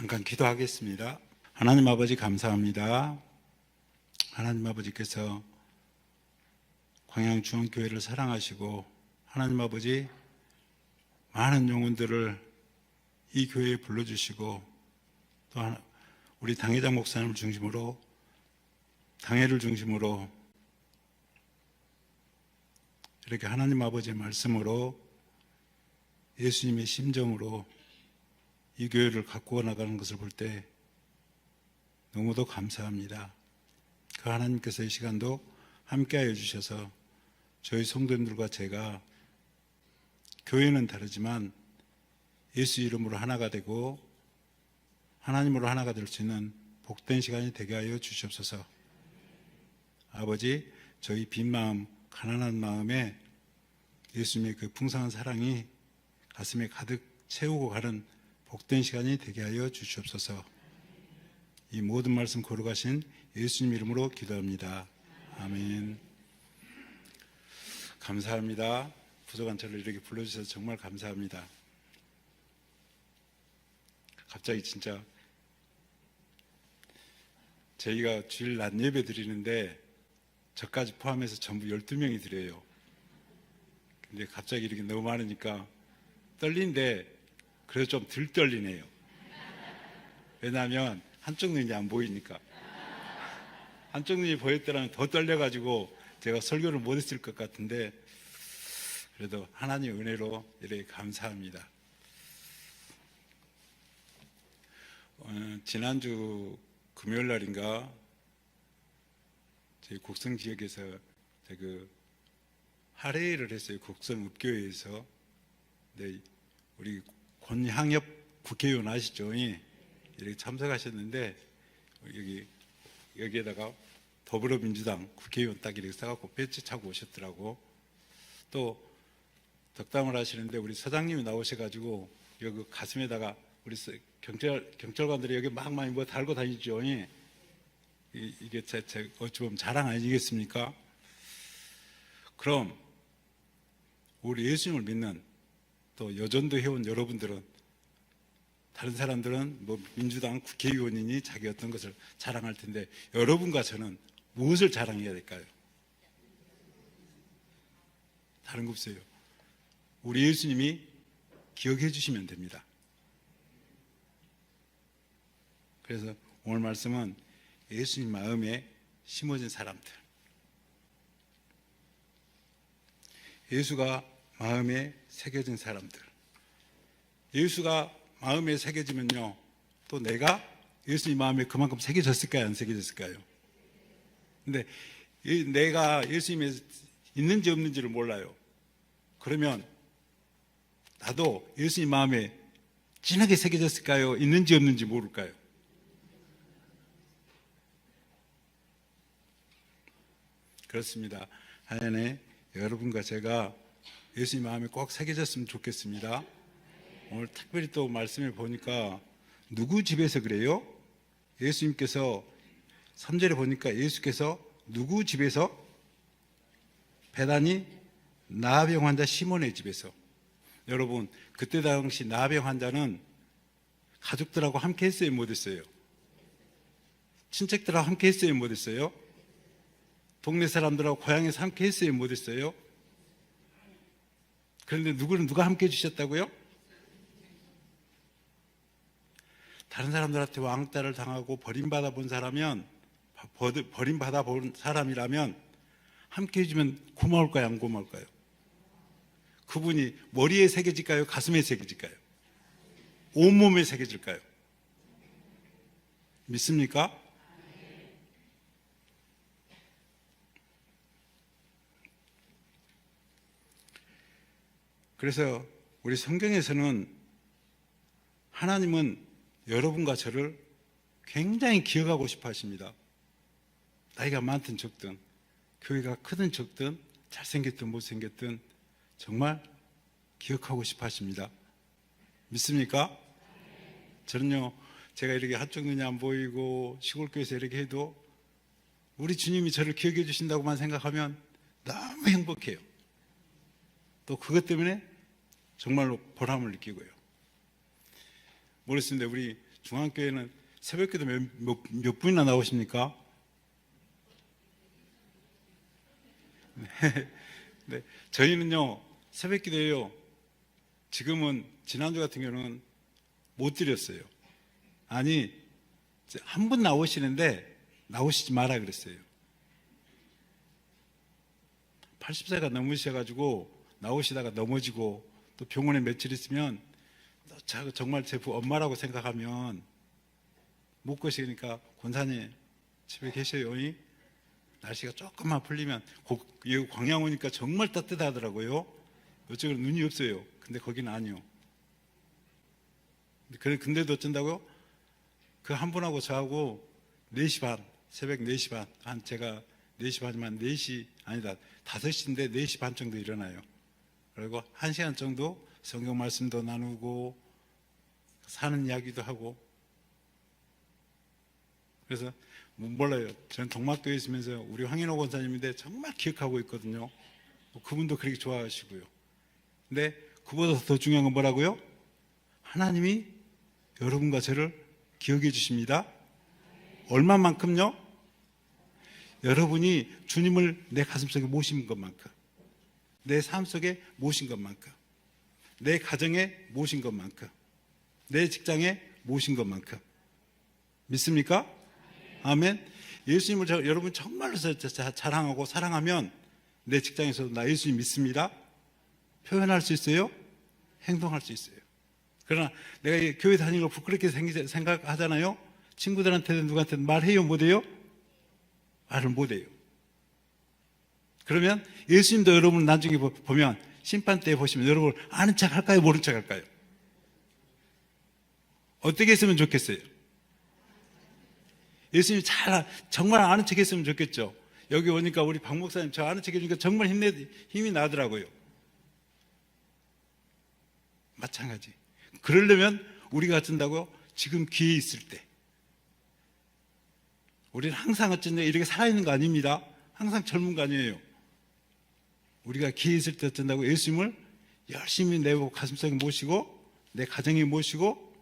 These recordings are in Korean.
잠깐 기도하겠습니다. 하나님 아버지 감사합니다. 하나님 아버지께서 광양중앙교회를 사랑하시고 하나님 아버지 많은 영혼들을 이 교회에 불러주시고 또 우리 당회장 목사님을 중심으로 당회를 중심으로 이렇게 하나님 아버지의 말씀으로 예수님의 심정으로 이 교회를 갖고 나가는 것을 볼 때 너무도 감사합니다. 그 하나님께서 이 시간도 함께하여 주셔서 저희 성도님들과 제가 교회는 다르지만 예수 이름으로 하나가 되고 하나님으로 하나가 될 수 있는 복된 시간이 되게 하여 주시옵소서. 아버지, 저희 빈 마음, 가난한 마음에 예수님의 그 풍성한 사랑이 가슴에 가득 채우고 가는 복된 시간이 되게 하여 주시옵소서. 이 모든 말씀 거룩하신 예수님 이름으로 기도합니다. 아멘. 감사합니다. 부족한 저를 이렇게 불러주셔서 정말 감사합니다. 갑자기 진짜 저희가 주일 낮 예배 드리는데 저까지 포함해서 전부 12명이 드려요. 근데 갑자기 이렇게 너무 많으니까 떨리는데 그래도 좀 덜 떨리네요. 왜냐하면 한쪽 눈이 안 보이니까. 한쪽 눈이 보였더라면 더 떨려가지고 제가 설교를 못했을 것 같은데 그래도 하나님의 은혜로 이렇게 감사합니다. 지난주 금요일 날인가 저희 곡성 지역에서 그 할애를 했어요. 곡성 읍교회에서. 네, 우리 권향엽 국회의원 아시죠? 이렇게 참석하셨는데 여기에다가 더불어민주당 국회의원 딱 이렇게 써갖고 배치 차고 오셨더라고. 또 덕담을 하시는데 우리 서장님이 나오셔가지고 여기 가슴에다가 우리 경찰관들이 여기 막 많이 뭐 달고 다니죠. 이게 제 어찌 보면 자랑 아니겠습니까? 그럼 우리 예수님을 믿는 또 여전도 해온 여러분들은 다른 사람들은 뭐 민주당 국회의원이니 자기 어떤 것을 자랑할 텐데 여러분과 저는 무엇을 자랑해야 될까요? 다른 거 없어요. 우리 예수님이 기억해 주시면 됩니다. 그래서 오늘 말씀은 예수님 마음에 심어진 사람들, 예수가 마음에 새겨진 사람들. 예수가 마음에 새겨지면요, 또 내가 예수님 마음에 그만큼 새겨졌을까요? 안 새겨졌을까요? 근데 내가 예수님에 있는지 없는지를 몰라요. 그러면 나도 예수님 마음에 진하게 새겨졌을까요? 있는지 없는지 모를까요? 그렇습니다. 하나님, 여러분과 제가 예수님 마음에 꼭 새겨졌으면 좋겠습니다. 오늘 특별히 또 말씀을 보니까 누구 집에서 그래요? 예수님께서 3절에 보니까 예수께서 누구 집에서? 베다니 나병 환자 시몬의 집에서. 여러분, 그때 당시 나병 환자는 가족들하고 함께 했어요, 못 했어요? 친척들하고 함께 했어요, 못 했어요? 동네 사람들하고 고향에서 함께 했어요, 못 했어요? 그런데 누가 함께 해주셨다고요? 다른 사람들한테 왕따를 당하고 버림받아 본 사람이라면 함께 해주면 고마울까요, 안 고마울까요? 그분이 머리에 새겨질까요, 가슴에 새겨질까요? 온몸에 새겨질까요? 믿습니까? 그래서 우리 성경에서는 하나님은 여러분과 저를 굉장히 기억하고 싶어 하십니다. 나이가 많든 적든, 교회가 크든 적든, 잘생겼든 못생겼든 정말 기억하고 싶어 하십니다. 믿습니까? 저는요, 제가 이렇게 한쪽 눈이 안 보이고 시골교회에서 이렇게 해도 우리 주님이 저를 기억해 주신다고만 생각하면 너무 행복해요. 또 그것 때문에 정말로 보람을 느끼고요. 모르겠습니다. 우리 중앙교회는 새벽기도 몇 분이나 나오십니까? 네, 저희는요 새벽기도예요. 지금은 지난주 같은 경우는 못 드렸어요. 아니 한 분 나오시는데 나오시지 마라 그랬어요. 80세가 넘으셔가지고 나오시다가 넘어지고 또 병원에 며칠 있으면 정말 제 엄마라고 생각하면 못 거시니까 권사님 집에 계셔요. 날씨가 조금만 풀리면 여기 광양 오니까 정말 따뜻하더라고요. 이쪽은 눈이 없어요. 근데 거기는 아니요. 근데도 어쩐다고요? 그 한 분하고 저하고 4시 반, 새벽 4시 반, 제가 4시 반이면 4시 아니다 5시인데 4시 반 정도 일어나요. 그리고 1시간 정도 성경 말씀도 나누고 사는 이야기도 하고. 그래서 몰라요. 저는 동막교에 있으면서 우리 황인호 권사님인데 정말 기억하고 있거든요. 그분도 그렇게 좋아하시고요. 근데 그보다 더 중요한 건 뭐라고요? 하나님이 여러분과 저를 기억해 주십니다. 얼마만큼요? 여러분이 주님을 내 가슴속에 모신 것만큼, 내 삶 속에 모신 것만큼, 내 가정에 모신 것만큼, 내 직장에 모신 것만큼. 믿습니까? 아멘. 예수님을 여러분 정말로 자랑하고 사랑하면 내 직장에서도 나 예수님 믿습니다. 표현할 수 있어요. 행동할 수 있어요. 그러나 내가 교회 다니는 거 부끄럽게 생각하잖아요. 친구들한테는 누구한테는 말해요? 못해요? 말을 못해요. 그러면 예수님도 여러분 나중에 보면 심판 때 보시면 여러분 아는 척 할까요? 모른 척 할까요? 어떻게 했으면 좋겠어요? 예수님이 정말 아는 척 했으면 좋겠죠. 여기 오니까 우리 박 목사님 저 아는 척 해주니까 정말 힘이 나더라고요. 마찬가지. 그러려면 우리가 어쩐다고요? 지금 기회 있을 때. 우리는 항상 어쩐다 이렇게 살아있는 거 아닙니다. 항상 젊은 거 아니에요. 우리가 기회 있을 때 어쩐다고 예수님을 열심히 내 가슴속에 모시고 내 가정에 모시고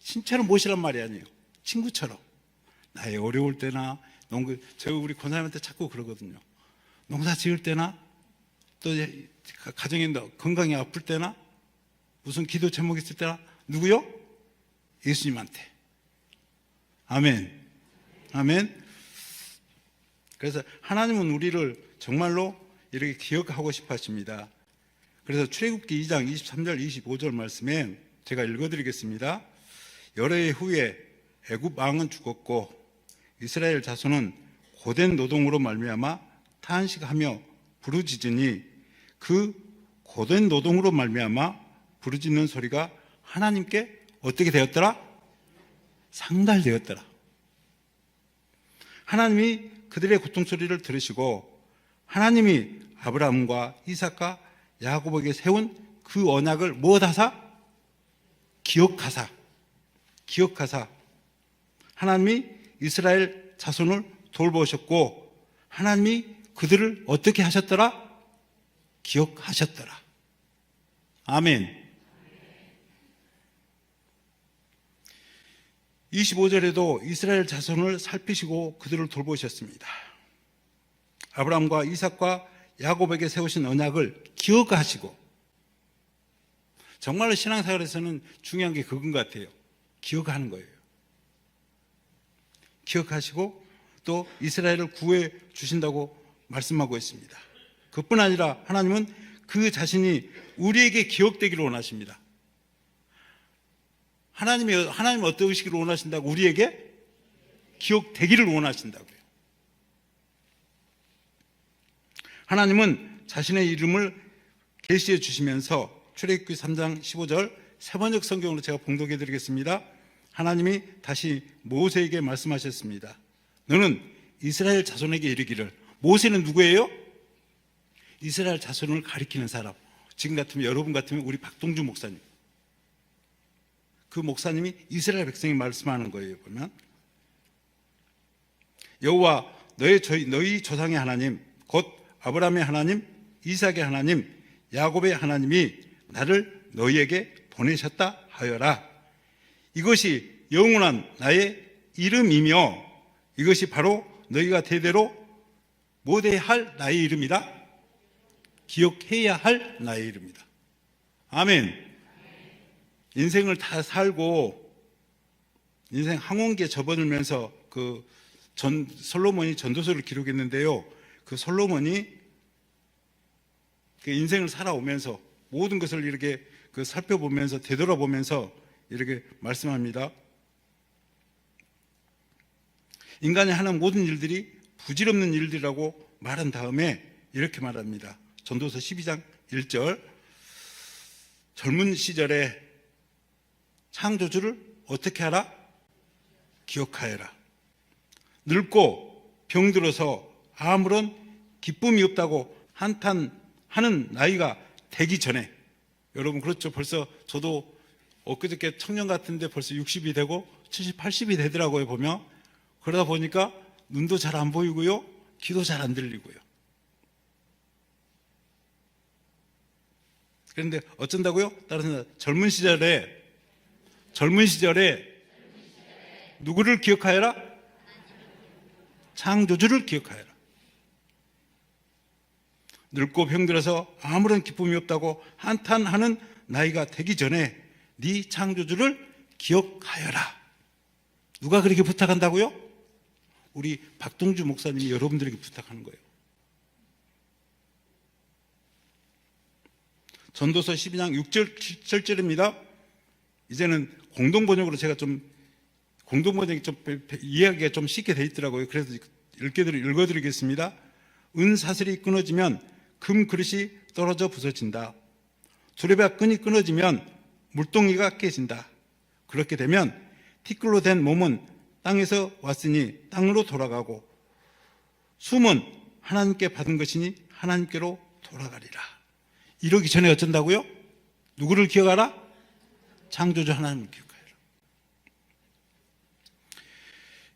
신처럼 모시란 말이 아니에요. 친구처럼. 나의 어려울 때나 저 우리 권사님한테 자꾸 그러거든요. 농사 지을 때나 또 가정에 건강이 아플 때나 무슨 기도 제목 있을 때나 누구요? 예수님한테. 아멘. 아멘. 그래서 하나님은 우리를 정말로 이렇게 기억하고 싶어 하십니다. 그래서 출애굽기 2장 23절 25절 말씀에 제가 읽어드리겠습니다. 여러 해 후에 애굽 왕은 죽었고 이스라엘 자손은 고된 노동으로 말미암아 탄식하며 부르짖으니 그 고된 노동으로 말미암아 부르짖는 소리가 하나님께 어떻게 되었더라? 상달되었더라. 하나님이 그들의 고통 소리를 들으시고 하나님이 아브라함과 이삭과 야곱에게 세운 그 언약을 무엇하사? 기억하사 하나님이 이스라엘 자손을 돌보셨고 하나님이 그들을 어떻게 하셨더라? 기억하셨더라. 아멘. 25절에도 이스라엘 자손을 살피시고 그들을 돌보셨습니다. 아브라함과 이삭과 야곱에게 세우신 언약을 기억하시고, 정말로 신앙생활에서는 중요한 게 그건 것 같아요. 기억하는 거예요. 기억하시고 또 이스라엘을 구해 주신다고 말씀하고 있습니다. 그뿐 아니라 하나님은 그 자신이 우리에게 기억되기를 원하십니다. 하나님은 어떠시기를 원하신다고? 우리에게 기억되기를 원하신다고요. 하나님은 자신의 이름을 계시해 주시면서 출애굽기 3장 15절 세 번역 성경으로 제가 봉독해 드리겠습니다. 하나님이 다시 모세에게 말씀하셨습니다. 너는 이스라엘 자손에게 이르기를. 모세는 누구예요? 이스라엘 자손을 가리키는 사람. 지금 같으면 여러분 같으면 우리 박동주 목사님. 그 목사님이 이스라엘 백성이 말씀하는 거예요. 보면 여호와 너희 조상의 하나님 곧 아브라함의 하나님, 이삭의 하나님, 야곱의 하나님이 나를 너희에게 보내셨다 하여라. 이것이 영원한 나의 이름이며 이것이 바로 너희가 대대로 못해야 할 나의 이름이다. 기억해야 할 나의 이름이다. 아멘. 인생을 다 살고 인생 항원기에 접어들면서 솔로몬이 전도서를 기록했는데요. 그 솔로몬이 그 인생을 살아오면서 모든 것을 이렇게 살펴보면서 되돌아보면서 이렇게 말씀합니다. 인간이 하는 모든 일들이 부질없는 일들이라고 말한 다음에 이렇게 말합니다. 전도서 12장 1절. 젊은 시절에 창조주를 어떻게 하라? 기억하여라. 늙고 병들어서 아무런 기쁨이 없다고 한탄하는 나이가 되기 전에, 여러분 그렇죠. 벌써 저도 엊그저께 청년 같은데 벌써 60이 되고 70, 80이 되더라고요. 보면 그러다 보니까 눈도 잘 안 보이고요, 귀도 잘 안 들리고요. 그런데 어쩐다고요? 따라서 젊은 시절에 누구를 기억하여라? 창조주를 기억하여라. 늙고 병들어서 아무런 기쁨이 없다고 한탄하는 나이가 되기 전에 네 창조주를 기억하여라. 누가 그렇게 부탁한다고요? 우리 박동주 목사님이 여러분들에게 부탁하는 거예요. 전도서 12장 6절 7절입니다. 이제는 공동번역으로 제가 공동번역이 이해하기가 좀 쉽게 돼 있더라고요. 그래서 읽어드리겠습니다. 은사슬이 끊어지면 금 그릇이 떨어져 부서진다. 두레박 끈이 끊어지면 물동이가 깨진다. 그렇게 되면 티끌로 된 몸은 땅에서 왔으니 땅으로 돌아가고 숨은 하나님께 받은 것이니 하나님께로 돌아가리라. 이러기 전에 어쩐다고요? 누구를 기억하라? 창조주 하나님을 기억하라.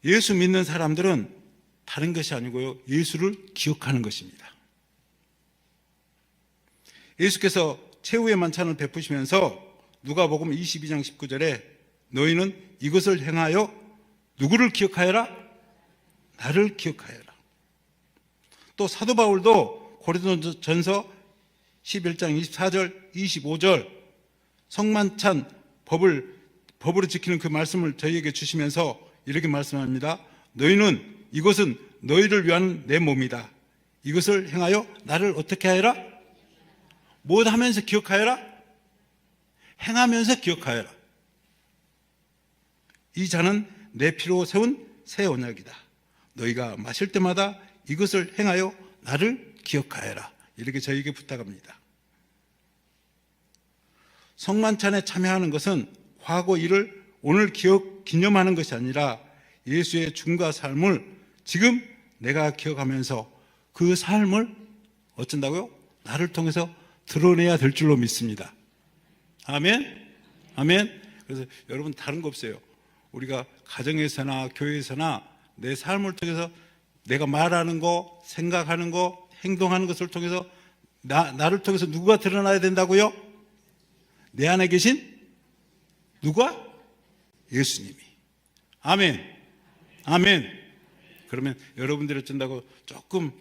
예수 믿는 사람들은 다른 것이 아니고요, 예수를 기억하는 것입니다. 예수께서 최후의 만찬을 베푸시면서 누가복음 22장 19절에 너희는 이것을 행하여 누구를 기억하여라? 나를 기억하여라. 또 사도 바울도 고린도전서 11장 24절 25절 성만찬 법으로 지키는 그 말씀을 저희에게 주시면서 이렇게 말씀합니다. 너희는 이것은 너희를 위한 내 몸이다. 이것을 행하여 나를 어떻게 하여라? 뭘 하면서 기억하여라? 행하면서 기억하여라. 이 잔은 내 피로 세운 새 언약이다. 너희가 마실 때마다 이것을 행하여 나를 기억하여라. 이렇게 저희에게 부탁합니다. 성만찬에 참여하는 것은 과거 일을 오늘 기념하는 것이 아니라 예수의 죽음과 삶을 지금 내가 기억하면서 그 삶을 어쩐다고요? 나를 통해서 드러내야 될 줄로 믿습니다. 아멘? 아멘? 그래서 여러분 다른 거 없어요. 우리가 가정에서나 교회에서나 내 삶을 통해서 내가 말하는 거, 생각하는 거, 행동하는 것을 통해서 나를 통해서 누가 드러나야 된다고요? 내 안에 계신 누가? 예수님이. 아멘. 아멘. 그러면 여러분들이 어쩐다고 조금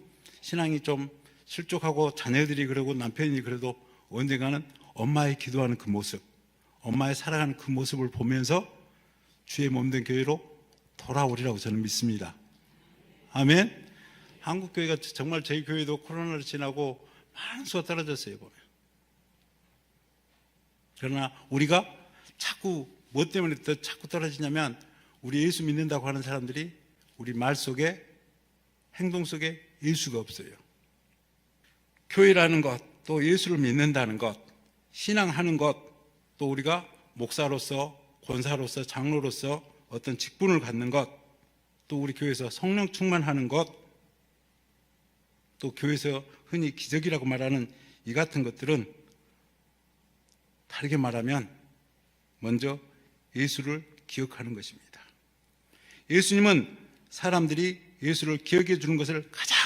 신앙이 좀 실족하고 자녀들이 그러고 남편이 그래도 언젠가는 엄마의 기도하는 그 모습, 엄마의 살아가는 그 모습을 보면서 주의 몸된 교회로 돌아오리라고 저는 믿습니다. 아멘. 한국교회가 정말 저희 교회도 코로나를 지나고 많은 수가 떨어졌어요, 보면. 그러나 우리가 자꾸 뭐 때문에 또 자꾸 떨어지냐면 우리 예수 믿는다고 하는 사람들이 우리 말 속에, 행동 속에 예수가 없어요. 교회라는 것, 또 예수를 믿는다는 것, 신앙하는 것, 또 우리가 목사로서, 권사로서, 장로로서 어떤 직분을 갖는 것, 또 우리 교회에서 성령 충만하는 것, 또 교회에서 흔히 기적이라고 말하는 이 같은 것들은 다르게 말하면 먼저 예수를 기억하는 것입니다. 예수님은 사람들이 예수를 기억해 주는 것을 가장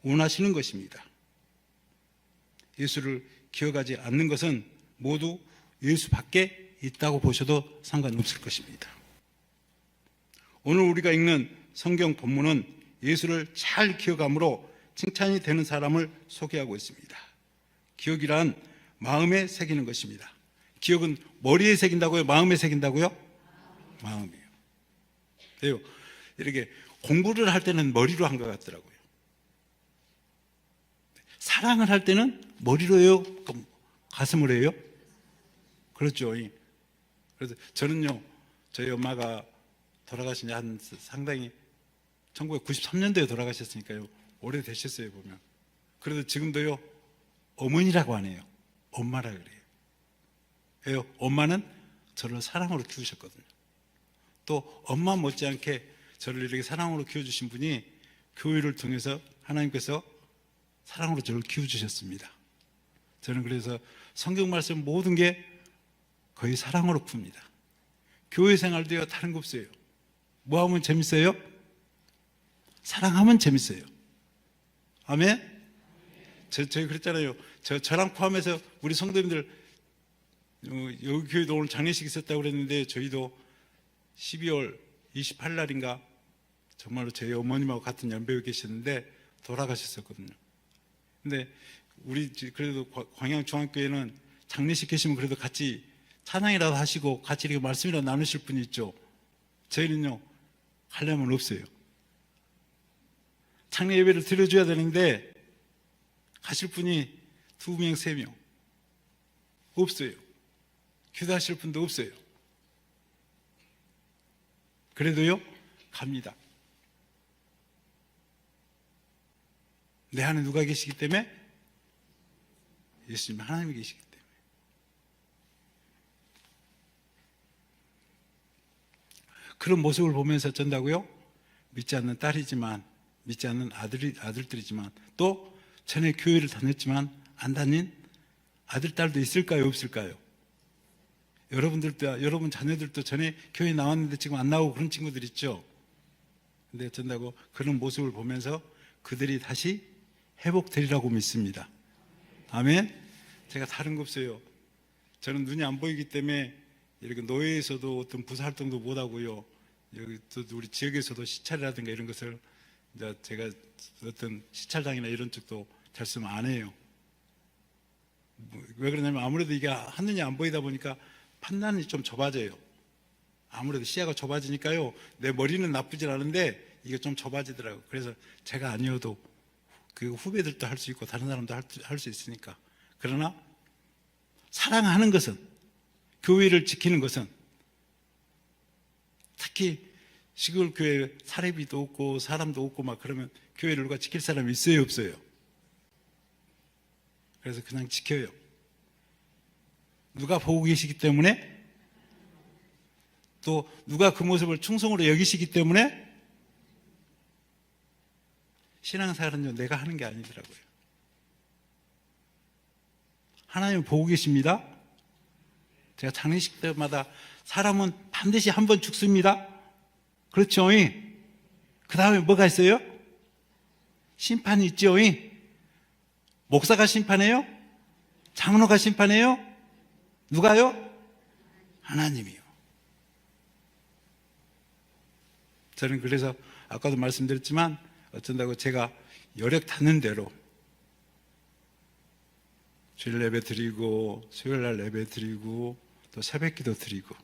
원하시는 것입니다. 예수를 기억하지 않는 것은 모두 예수 밖에 있다고 보셔도 상관없을 것입니다. 오늘 우리가 읽는 성경 본문은 예수를 잘 기억함으로 칭찬이 되는 사람을 소개하고 있습니다. 기억이란 마음에 새기는 것입니다. 기억은 머리에 새긴다고요? 마음에 새긴다고요? 마음이에요. 그래요. 이렇게 공부를 할 때는 머리로 한 것 같더라고요. 사랑을 할 때는 머리로 해요? 가슴으로 해요? 그렇죠. 그래서 저는요, 저희 엄마가 돌아가신 지 한 상당히 1993년도에 돌아가셨으니까요, 오래되셨어요, 보면. 그래도 지금도요, 어머니라고 안 해요. 엄마라 그래요. 왜요? 엄마는 저를 사랑으로 키우셨거든요. 또 엄마 못지않게 저를 이렇게 사랑으로 키워주신 분이 교회를 통해서 하나님께서 사랑으로 저를 키워주셨습니다. 저는 그래서 성경 말씀 모든 게 거의 사랑으로 풉니다. 교회 생활도요, 다른 거 없어요. 뭐 하면 재밌어요? 사랑하면 재밌어요. 아멘? 저희 그랬잖아요. 저랑 포함해서 우리 성도님들, 여기 교회도 오늘 장례식 있었다고 그랬는데, 저희도 12월 28일 날인가 정말로 저희 어머님하고 같은 연배에 계셨는데 돌아가셨었거든요. 근데 우리 그래도 광양중앙교회는 장례식 계시면 그래도 같이 찬양이라도 하시고 같이 이렇게 말씀이라도 나누실 분이 있죠. 저희는요, 하려면 없어요. 장례 예배를 드려줘야 되는데 가실 분이 2명, 3명 없어요. 기도하실 분도 없어요. 그래도요, 갑니다. 내 안에 누가 계시기 때문에? 예수님 하나님이 계시기 때문에. 그런 모습을 보면서 어쩐다고요? 믿지 않는 딸이지만, 믿지 않는 아들들이지만, 또 전에 교회를 다녔지만 안 다닌 아들, 딸도 있을까요? 없을까요? 여러분들도, 여러분 자녀들도 전에 교회 나왔는데 지금 안 나오고 그런 친구들 있죠? 근데 어쩐다고 그런 모습을 보면서 그들이 다시 회복되리라고 믿습니다. 아멘? 제가 다른 거 없어요. 저는 눈이 안 보이기 때문에 이렇게 노예에서도 어떤 부사활동도 못하고요. 여기 또 우리 지역에서도 시찰이라든가 이런 것을 이제 제가 어떤 시찰장이나 이런 쪽도 잘 안 해요. 왜 그러냐면 아무래도 이게 한눈이 안 보이다 보니까 판단이 좀 좁아져요. 아무래도 시야가 좁아지니까요, 내 머리는 나쁘진 않은데 이게 좀 좁아지더라고요. 그래서 제가 아니어도 그 후배들도 할 수 있고 다른 사람도 할 수 있으니까. 그러나 사랑하는 것은, 교회를 지키는 것은, 특히 시골 교회 사례비도 없고 사람도 없고 막 그러면 교회를 누가 지킬 사람이 있어요, 없어요? 그래서 그냥 지켜요. 누가 보고 계시기 때문에, 또 누가 그 모습을 충성으로 여기시기 때문에. 신앙생활은요, 내가 하는 게 아니더라고요. 하나님은 보고 계십니다. 제가 장례식 때마다 사람은 반드시 한 번 죽습니다. 그렇죠? 그 다음에 뭐가 있어요? 심판이 있죠? 목사가 심판해요? 장로가 심판해요? 누가요? 하나님이요. 저는 그래서 아까도 말씀드렸지만 어쩐다고 제가 여력 닿는 대로 주일 예배 드리고 수요일 날 예배 드리고 또 새벽 기도 드리고,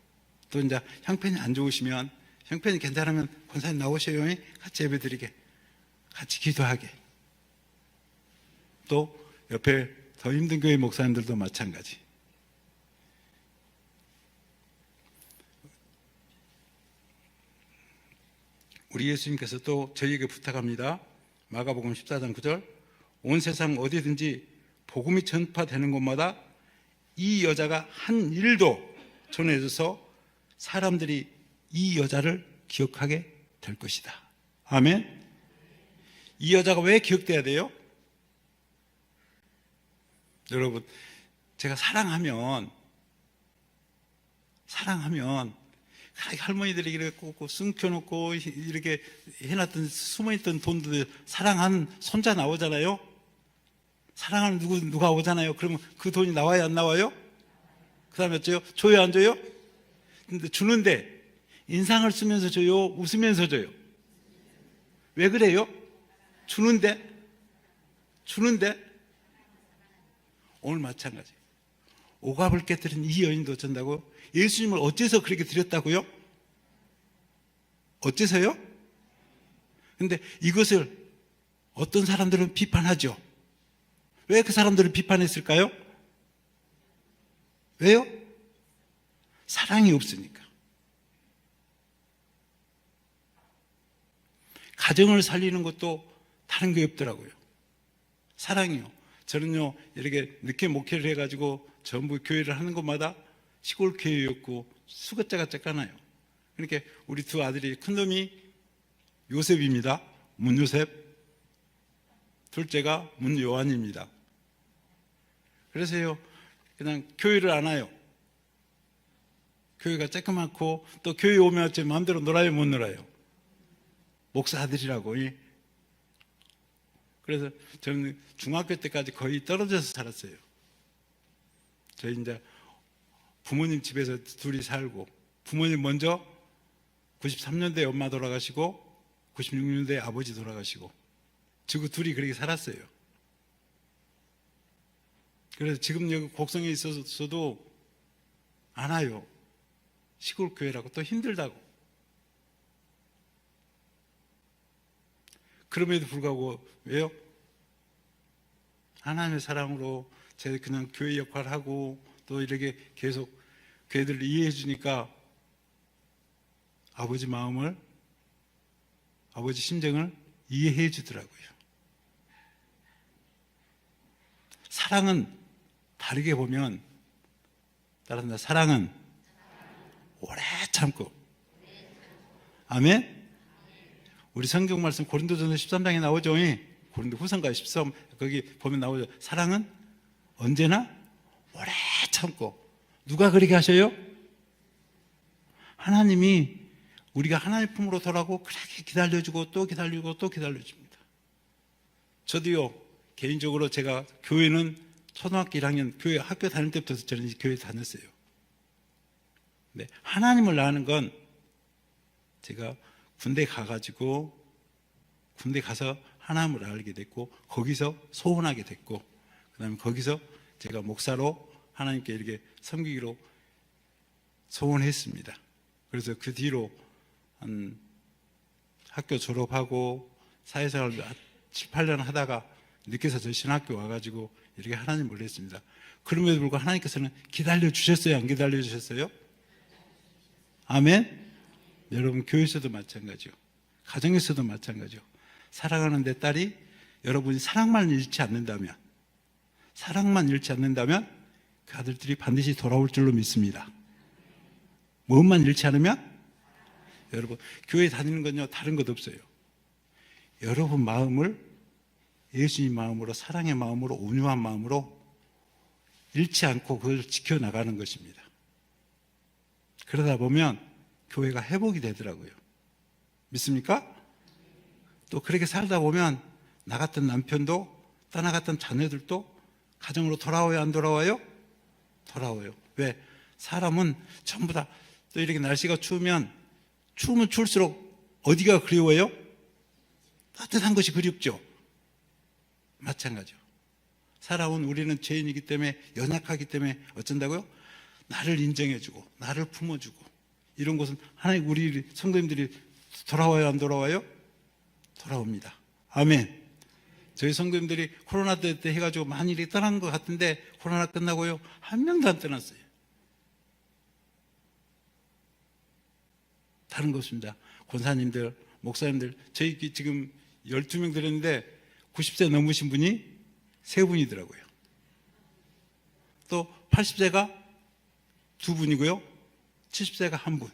또 이제 형편이 안 좋으시면, 형편이 괜찮으면 권사님 나오셔요. 같이 예배 드리게, 같이 기도하게. 또 옆에 더 힘든 교회 목사님들도 마찬가지. 우리 예수님께서 또 저희에게 부탁합니다. 마가복음 14장 9절, 온 세상 어디든지 복음이 전파되는 곳마다 이 여자가 한 일도 전해져서 사람들이 이 여자를 기억하게 될 것이다. 아멘. 이 여자가 왜 기억돼야 돼요? 여러분, 제가 사랑하면 할머니들이 이렇게 꼭 숨겨놓고 이렇게 해놨던 숨어있던 돈들, 사랑한 손자 나오잖아요. 사랑하는 누가 오잖아요. 그러면 그 돈이 나와요, 안 나와요? 그 다음에 어째요? 줘요, 안 줘요? 근데 주는데 인상을 쓰면서 줘요? 웃으면서 줘요? 왜 그래요? 주는데 오늘 마찬가지. 오갑을 깨뜨린 이 여인도 전다고? 예수님을 어째서 그렇게 드렸다고요? 어째서요? 근데 이것을 어떤 사람들은 비판하죠. 왜 그 사람들을 비판했을까요? 왜요? 사랑이 없으니까. 가정을 살리는 것도 다른 게 없더라고요. 사랑이요. 저는요, 이렇게 늦게 목회를 해가지고 전부 교회를 하는 곳마다 시골 교회였고 수거자가 쬐까나요. 그러니까 우리 두 아들이, 큰 놈이 요셉입니다. 문요셉. 둘째가 문요한입니다. 그래서요, 그냥 교회를 안 와요. 교회가 쬐끄맣고 또 교회 오면 제 마음대로 놀아요, 못 놀아요? 목사 아들이라고. 그래서 저는 중학교 때까지 거의 떨어져서 살았어요. 저희 이제 부모님 집에서 둘이 살고, 부모님 먼저 93년도에 엄마 돌아가시고 96년도에 아버지 돌아가시고, 지금 둘이 그렇게 살았어요. 그래서 지금 여기 곡성에 있어서도 안 와요. 시골 교회라고 또 힘들다고. 그럼에도 불구하고 왜요? 하나님의 사랑으로 제가 그냥 교회 역할을 하고 또 이렇게 계속 교회들을 이해해 주니까 아버지 마음을, 아버지 심정을 이해해 주더라고요. 사랑은 다르게 보면, 따라한다. 사랑은 오래 참고. 아멘? 우리 성경 말씀 고린도전서 13장에 나오죠. 고린도 후서인가 13, 거기 보면 나오죠. 사랑은 언제나 오래 참고. 누가 그렇게 하셔요? 하나님이 우리가 하나님 품으로 돌아오고 그렇게 기다려주고 또 기다리고 또 기다려줍니다. 저도요, 개인적으로 제가 교회는 초등학교 1학년 교회 학교 다닐 때부터 저는 교회 다녔어요. 근데 하나님을 아는 건 제가 군대 가가지고 군대 가서 하나님을 알게 됐고, 거기서 소원하게 됐고, 그 다음에 거기서 제가 목사로 하나님께 이렇게 섬기기로 소원했습니다. 그래서 그 뒤로 한 학교 졸업하고 사회생활 7, 8년 하다가 늦게서 저희 신학교 와가지고 이렇게 하나님을 했습니다. 그럼에도 불구하고 하나님께서는 기다려 주셨어요? 안 기다려 주셨어요? 아멘? 여러분, 교회에서도 마찬가지요. 가정에서도 마찬가지요. 사랑하는 내 딸이 여러분이 사랑만 잃지 않는다면, 그 아들들이 반드시 돌아올 줄로 믿습니다. 무엇만 잃지 않으면? 여러분, 교회 다니는 건요, 다른 것 없어요. 여러분 마음을 예수님 마음으로, 사랑의 마음으로, 온유한 마음으로 잃지 않고 그걸 지켜나가는 것입니다. 그러다 보면 교회가 회복이 되더라고요. 믿습니까? 또 그렇게 살다 보면 나갔던 남편도 떠나갔던 자녀들도 가정으로 돌아와요, 안 돌아와요? 돌아와요. 왜? 사람은 전부 다 또 이렇게 날씨가 추우면 추울수록 어디가 그리워요? 따뜻한 것이 그립죠. 마찬가지요. 사람은, 우리는 죄인이기 때문에, 연약하기 때문에 어쩐다고요? 나를 인정해주고 나를 품어주고, 이런 것은 하나님, 우리 성도님들이 돌아와요, 안 돌아와요? 돌아옵니다. 아멘. 저희 성도님들이 코로나 때 해가지고 많이 이렇게 떠난 것 같은데, 코로나 끝나고요, 한 명도 안 떠났어요. 다른 것입니다. 권사님들, 목사님들, 저희 지금 12명 들었는데 90세 넘으신 분이 3분이더라고요. 또 80세가 2분이고요, 70세가 1분,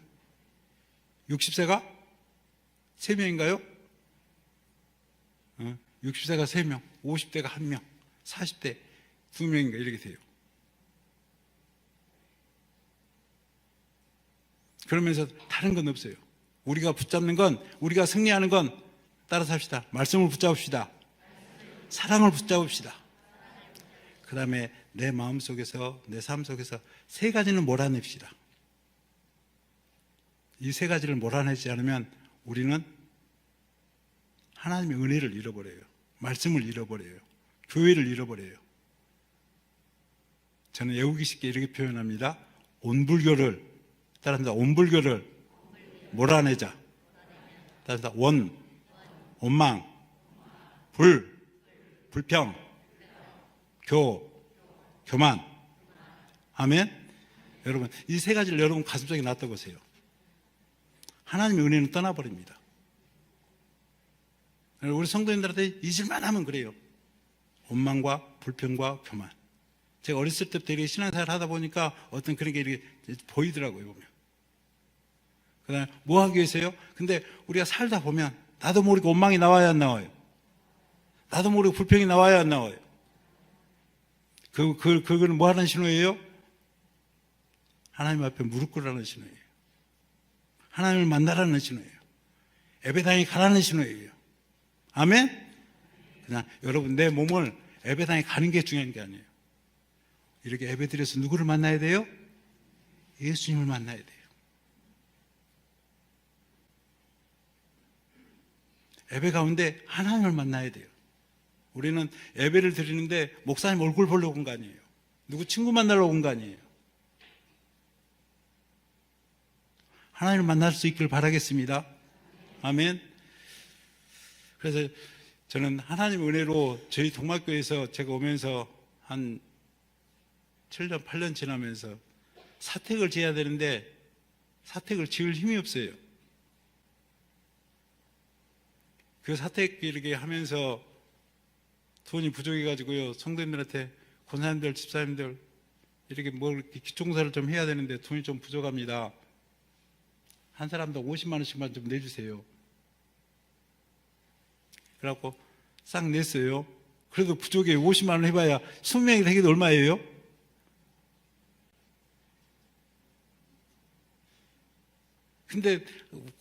60세가 3명인가요? 60세가 3명, 50대가 1명, 40대 2명인가 이렇게 돼요. 그러면서 다른 건 없어요. 우리가 붙잡는 건, 우리가 승리하는 건, 따라서 합시다. 말씀을 붙잡읍시다. 사랑을 붙잡읍시다. 그 다음에 내 마음 속에서, 내 삶 속에서 3가지는 몰아냅시다. 이 세 가지를 몰아내지 않으면 우리는 하나님의 은혜를 잃어버려요. 말씀을 잃어버려요. 교회를 잃어버려요. 저는 외우기 쉽게 이렇게 표현합니다. 온불교를, 따라합니다. 온불교를 몰아내자. 따라합니다. 원망, 불평, 교만. 아멘. 여러분, 이 세 가지를 여러분 가슴속에 놔둬보세요. 하나님의 은혜는 떠나버립니다. 우리 성도님들한테 잊을만 하면 그래요. 원망과 불평과 교만. 제가 어렸을 때부터 이렇게 신앙생활 하다 보니까 어떤 그런 게 이렇게 보이더라고요, 보면. 그 다음에 뭐 하기 위해서요? 근데 우리가 살다 보면 나도 모르게 원망이 나와야 안 나와요? 나도 모르게 불평이 나와야 안 나와요? 그거는 뭐 하는 신호예요? 하나님 앞에 무릎 꿇으라는 신호예요. 하나님을 만나라는 신호예요. 예배당에 가라는 신호예요. 아멘? 그냥 여러분, 내 몸을 예배당에 가는 게 중요한 게 아니에요. 이렇게 예배드려서 누구를 만나야 돼요? 예수님을 만나야 돼요. 예배 가운데 하나님을 만나야 돼요. 우리는 예배를 드리는데 목사님 얼굴 보려고 온 거 아니에요. 누구 친구 만나러 온 거 아니에요. 하나님을 만날 수 있기를 바라겠습니다. 아멘. 그래서 저는 하나님의 은혜로 저희 동막교회에서 제가 오면서 한 7년, 8년 지나면서 사택을 지어야 되는데 사택을 지을 힘이 없어요. 그 사택 이렇게 하면서 돈이 부족해가지고요, 성도님들한테 권사님들, 집사님들 이렇게 뭐 이렇게 기초공사를 좀 해야 되는데 돈이 좀 부족합니다. 한 사람당 50만 원씩만 좀 내주세요. 그래갖고 싹 냈어요. 그래도 부족해. 50만 원 해봐야 20명이 되기도 얼마예요? 근데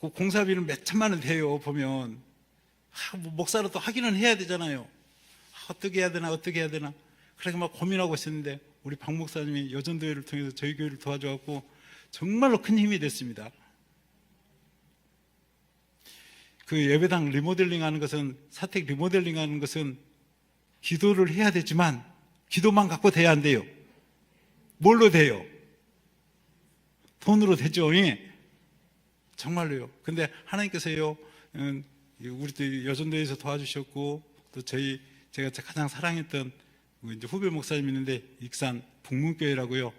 공사비는 몇 천만 원 돼요, 보면. 뭐 목사로 또 확인은 해야 되잖아요. 어떻게 해야 되나, 어떻게 해야 되나. 그렇게 막 고민하고 있었는데, 우리 박 목사님이 여전도회를 통해서 저희 교회를 도와줘갖고 정말로 큰 힘이 됐습니다. 그 예배당 리모델링 하는 것은, 사택 리모델링 하는 것은 기도를 해야 되지만 기도만 갖고 돼야 안 돼요. 뭘로 돼요? 돈으로 되죠. 정말로요. 근데 하나님께서요, 우리 또 여전도에서 도와주셨고, 또 제가 가장 사랑했던 이제 후배 목사님 있는데, 익산 북문교회라고요.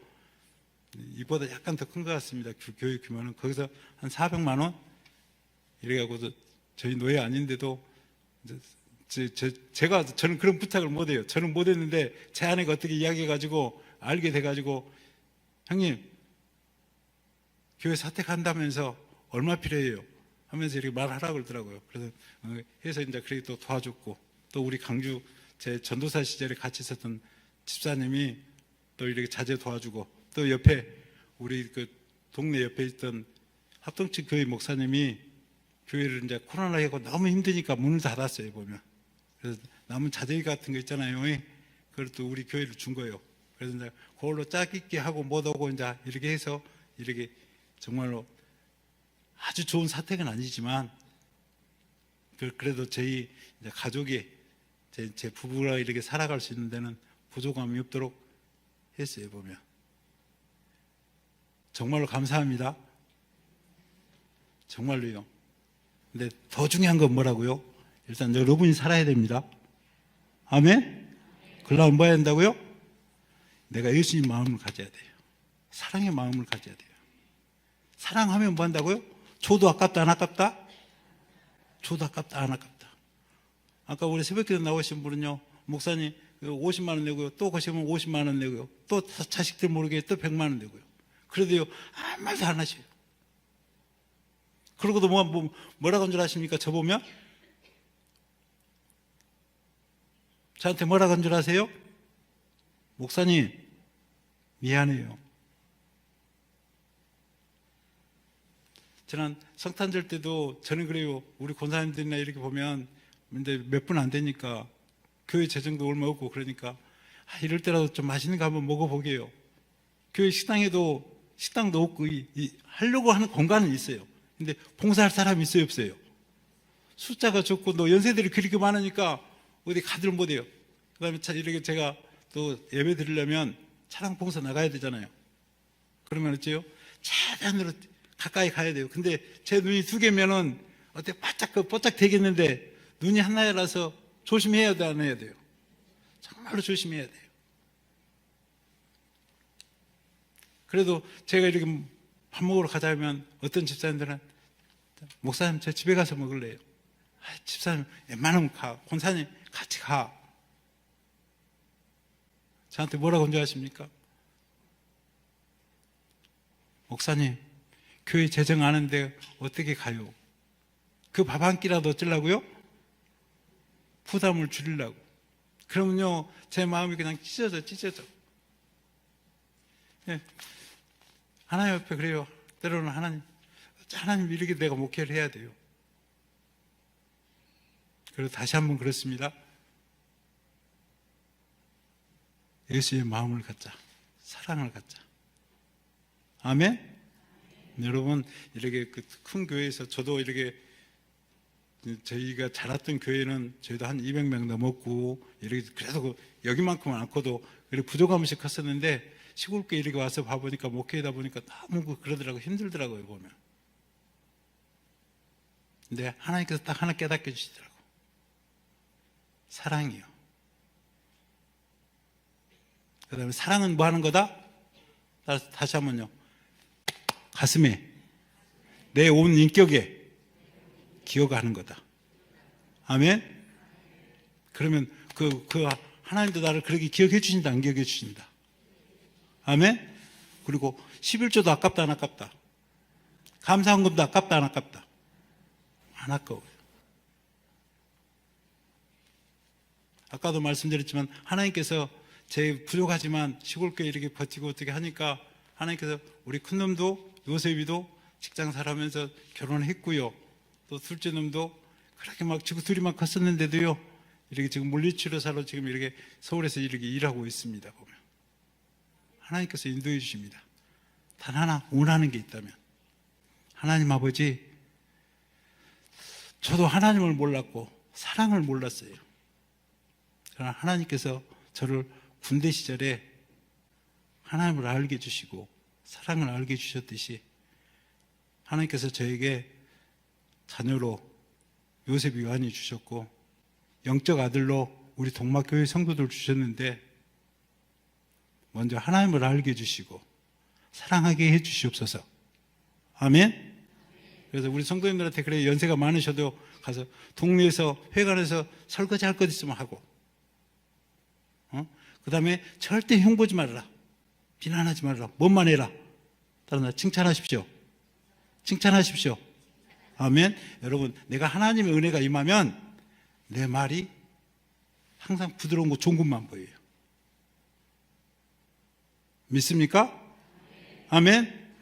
이보다 약간 더 큰 것 같습니다. 교회 규모는. 거기서 한 400만 원? 이래가지고 저희 노예 아닌데도 저는 그런 부탁을 못해요. 저는 못했는데 제 아내가 어떻게 이야기해가지고 알게 돼가지고, 형님 교회 사택한다면서 얼마 필요해요? 하면서 이렇게 말하라고 그러더라고요. 그래서 해서 이제 그렇게 또 도와줬고, 또 우리 강주 제 전도사 시절에 같이 있었던 집사님이 또 이렇게 자제 도와주고, 또 옆에 우리 그 동네 옆에 있던 합동측 교회 목사님이 교회를 이제 코로나 하고 너무 힘드니까 문을 닫았어요, 보면. 그래서 남은 자재기 같은 거 있잖아요. 그걸 또 우리 교회를 준 거예요. 그래서 이제 그걸로 짝짓기 하고 못 오고 이제 이렇게 해서 이렇게 정말로 아주 좋은 사택은 아니지만 그래도 저희 이제 가족이 제 부부가 이렇게 살아갈 수 있는 데는 부족함이 없도록 했어요, 보면. 정말로 감사합니다. 정말로요. 근데 더 중요한 건 뭐라고요? 일단 여러분이 살아야 됩니다. 아멘? 그러려면 뭐 해야 된다고요? 내가 예수님 마음을 가져야 돼요. 사랑의 마음을 가져야 돼요. 사랑하면 뭐 한다고요? 줘도 아깝다, 안 아깝다? 줘도 아깝다, 안 아깝다. 아까 우리 새벽기도 나오신 분은요, 목사님 50만 원 내고요, 또 거시면 50만 원 내고요, 또 자식들 모르게 또 100만 원 내고요. 그래도요, 아무 말도 안 하셔요. 그러고도 뭐라고 한 줄 아십니까? 저보면? 저한테 뭐라고 한 줄 아세요? 목사님, 미안해요. 지난 성탄절 때도 저는 그래요. 우리 권사님들이나 이렇게 보면 근데 몇 분 안 되니까 교회 재정도 얼마 없고 그러니까 이럴 때라도 좀 맛있는 거 한번 먹어보게요. 교회 식당도 없고 하려고 하는 공간은 있어요. 근데 봉사할 사람이 있어요, 없어요? 숫자가 적고 또 연세들이 그렇게 많으니까 어디 가들 못해요. 그 다음에 이렇게 제가 또 예배 드리려면 차량 봉사 나가야 되잖아요. 그러면 어째요? 최대한으로 가까이 가야 돼요. 근데 제 눈이 두 개면은 어때 바짝 되겠는데 눈이 하나라서 조심해야 돼, 안 해야 돼요? 정말로 조심해야 돼요. 그래도 제가 이렇게 밥 먹으러 가자면 어떤 집사님들은 목사님 저 집에 가서 먹을래요. 집사님 웬만하면 가. 권사님 같이 가. 저한테 뭐라고 혼자하십니까? 목사님 교회 재정 아는데 어떻게 가요? 그 밥 한 끼라도 어쩌려고요? 부담을 줄이려고. 그러면요 제 마음이 그냥 찢어져. 예. 하나님 옆에 그래요. 때로는 하나님 이렇게 내가 목회를 해야 돼요. 그리고 다시 한번 그렇습니다. 예수의 마음을 갖자. 사랑을 갖자. 아멘? 여러분, 이렇게 그 큰 교회에서 저도 이렇게 저희가 자랐던 교회는 저희도 한 200명 넘었고, 이렇게 그래도 여기만큼은 않고도 이렇게 부족함없이 컸었는데, 시골교회 이렇게 와서 봐보니까, 목회하다 보니까 너무 그러더라고요. 힘들더라고요, 보면. 근데 하나님께서 딱 하나 깨닫게 해주시더라고요. 사랑이요. 그 다음에 사랑은 뭐 하는 거다? 다시 한번요. 가슴에, 내 온 인격에 기어가는 거다. 아멘? 그러면 하나님도 나를 그렇게 기억해 주신다, 안 기억해 주신다? 아멘? 그리고 11조도 아깝다, 안 아깝다? 감사헌금도 아깝다, 안 아깝다? 안 아까워요. 아까도 말씀드렸지만 하나님께서 제 부족하지만 시골교회 이렇게 버티고 어떻게 하니까 하나님께서 우리 큰놈도 요셉이도 직장 살아면서 결혼했고요. 또 둘째 놈도 그렇게 막 지금 둘이 막 컸었는데도요. 이렇게 지금 물리치료사로 지금 이렇게 서울에서 이렇게 일하고 있습니다. 보면 하나님께서 인도해 주십니다. 단 하나 원하는 게 있다면 하나님 아버지, 저도 하나님을 몰랐고 사랑을 몰랐어요. 그러나 하나님께서 저를 군대 시절에 하나님을 알게 해주시고 사랑을 알게 해주셨듯이 하나님께서 저에게 자녀로 요셉 요한이 주셨고 영적 아들로 우리 동막교회 성도들 주셨는데 먼저 하나님을 알게 해주시고 사랑하게 해주시옵소서. 아멘. 그래서 우리 성도님들한테 그래, 연세가 많으셔도 가서 동네에서 회관에서 설거지 할 것 있으면 하고, 그 다음에 절대 형 보지 말아라, 비난하지 말아라, 뭔만 해라, 다른 날 칭찬하십시오. 아멘. 여러분, 내가 하나님의 은혜가 임하면 내 말이 항상 부드러운 거 좋은 것만 보여요. 믿습니까? 아멘.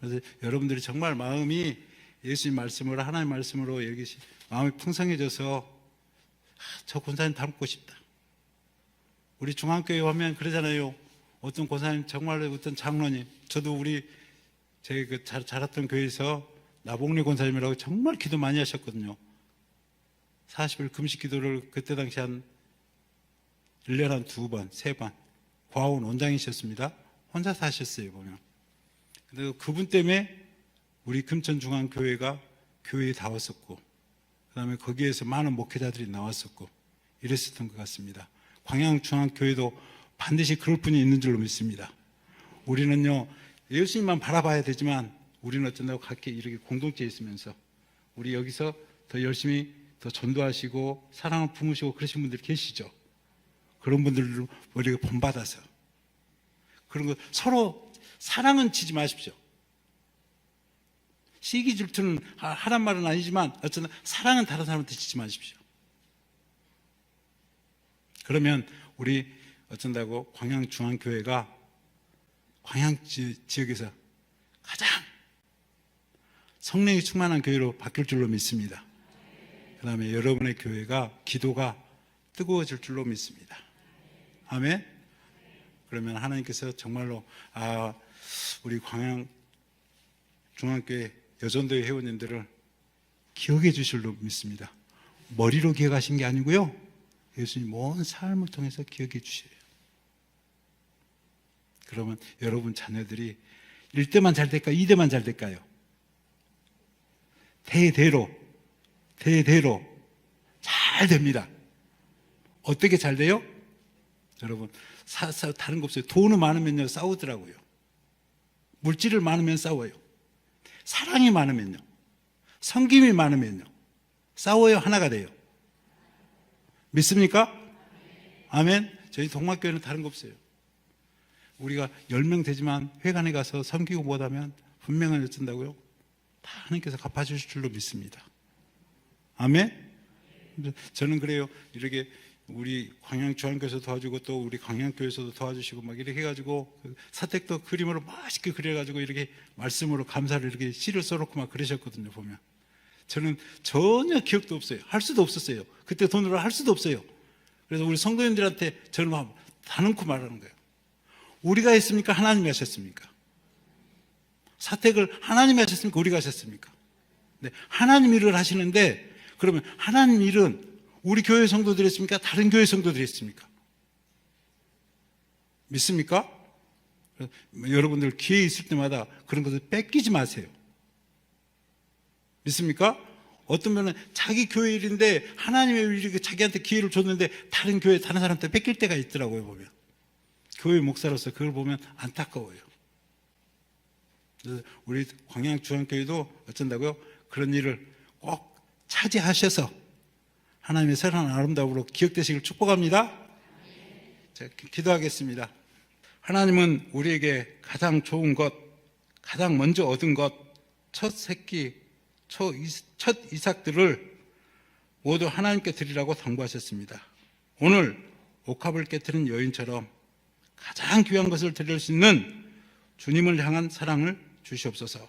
그래서 여러분들이 정말 마음이 예수님 말씀으로, 하나님 말씀으로 여기 마음이 풍성해져서 저 권사님 닮고 싶다. 우리 중앙교회 오면 그러잖아요. 어떤 권사님, 정말 어떤 장로님, 저도 제 자랐던 교회에서 나봉리 권사님이라고 정말 기도 많이 하셨거든요. 40일 금식 기도를 그때 당시 한 1년에 한 2번, 3번 과원 원장이셨습니다. 혼자서 하셨어요, 보면. 근데 그분 때문에 우리 금천중앙교회가 교회에 다 왔었고, 그 다음에 거기에서 많은 목회자들이 나왔었고, 이랬었던 것 같습니다. 광양중앙교회도 반드시 그럴 분이 있는 줄로 믿습니다. 우리는요, 예수님만 바라봐야 되지만, 우리는 어쩐다고 각기 이렇게 공동체에 있으면서, 우리 여기서 더 열심히 더 전도하시고, 사랑을 품으시고 그러신 분들 계시죠? 그런 분들로 우리가 본받아서. 그런 거 서로 사랑은 치지 마십시오. 시기 질투는 하란 말은 아니지만 어쩌나 사랑은 다른 사람한테 치지 마십시오. 그러면 우리 어쩐다고 광양중앙교회가 광양 지역에서 가장 성령이 충만한 교회로 바뀔 줄로 믿습니다. 그 다음에 여러분의 교회가 기도가 뜨거워질 줄로 믿습니다. 아멘. 그러면 하나님께서 정말로 우리 광양 중앙교회 여전도의 회원님들을 기억해 주실 줄 믿습니다. 머리로 기억하신 게 아니고요, 예수님 온 삶을 통해서 기억해 주셔요. 그러면 여러분 자녀들이 1대만 잘 될까요? 2대만 잘 될까요? 대대로 잘 됩니다. 어떻게 잘 돼요? 여러분, 다른 거 없어요. 돈은 많으면요 싸우더라고요. 물질을 많으면 싸워요. 사랑이 많으면요, 섬김이 많으면요 싸워요, 하나가 돼요. 믿습니까? 아멘. 저희 동막교회는 다른 거 없어요. 우리가 10명 되지만 회관에 가서 섬기고 못하면 분명히 어쩐다고요? 다 하나님께서 갚아주실 줄로 믿습니다. 아멘. 저는 그래요. 이렇게 우리 광양중앙교회에서 도와주고 또 우리 광양교회에서도 도와주시고 막 이렇게 해가지고 사택도 그림으로 맛있게 그려가지고 이렇게 말씀으로 감사를 이렇게 시를 써놓고 막 그러셨거든요. 보면 저는 전혀 기억도 없어요. 할 수도 없었어요. 그때 돈으로 할 수도 없어요. 그래서 우리 성도님들한테 저는 막 다놓고 말하는 거예요. 우리가 했습니까? 하나님이 하셨습니까? 사택을 하나님이 하셨습니까? 우리가 하셨습니까? 네, 하나님 일을 하시는데, 그러면 하나님 일은 우리 교회 성도들이 했습니까? 다른 교회 성도들이 했습니까? 믿습니까? 여러분들 기회 있을 때마다 그런 것을 뺏기지 마세요. 믿습니까? 어떤 면은 자기 교회 일인데 하나님의 일이 자기한테 기회를 줬는데 다른 교회 다른 사람한테 뺏길 때가 있더라고요. 보면 교회 목사로서 그걸 보면 안타까워요. 그래서 우리 광양중앙교회도 어쩐다고요? 그런 일을 꼭 차지하셔서 하나님의 선한 아름다움으로 기억되시길 축복합니다. 자, 기도하겠습니다. 하나님은 우리에게 가장 좋은 것, 가장 먼저 얻은 것, 첫 새끼, 첫 이삭들을 모두 하나님께 드리라고 당부하셨습니다. 오늘 옥합을 깨트린 여인처럼 가장 귀한 것을 드릴 수 있는 주님을 향한 사랑을 주시옵소서.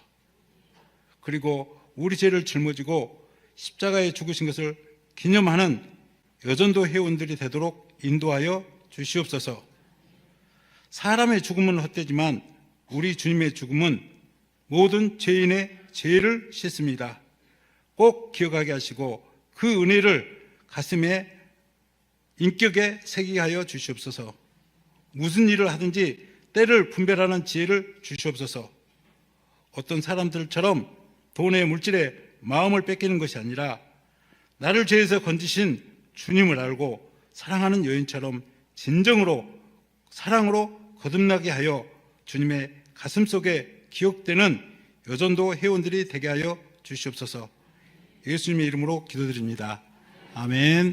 그리고 우리 죄를 짊어지고 십자가에 죽으신 것을 기념하는 여전도 회원들이 되도록 인도하여 주시옵소서. 사람의 죽음은 헛되지만 우리 주님의 죽음은 모든 죄인의 죄를 씻습니다. 꼭 기억하게 하시고 그 은혜를 가슴에 인격에 새기게 하여 주시옵소서. 무슨 일을 하든지 때를 분별하는 지혜를 주시옵소서. 어떤 사람들처럼 돈에 물질에 마음을 뺏기는 것이 아니라 나를 죄에서 건지신 주님을 알고 사랑하는 여인처럼 진정으로 사랑으로 거듭나게 하여 주님의 가슴속에 기억되는 여전도 회원들이 되게 하여 주시옵소서. 예수님의 이름으로 기도드립니다. 아멘.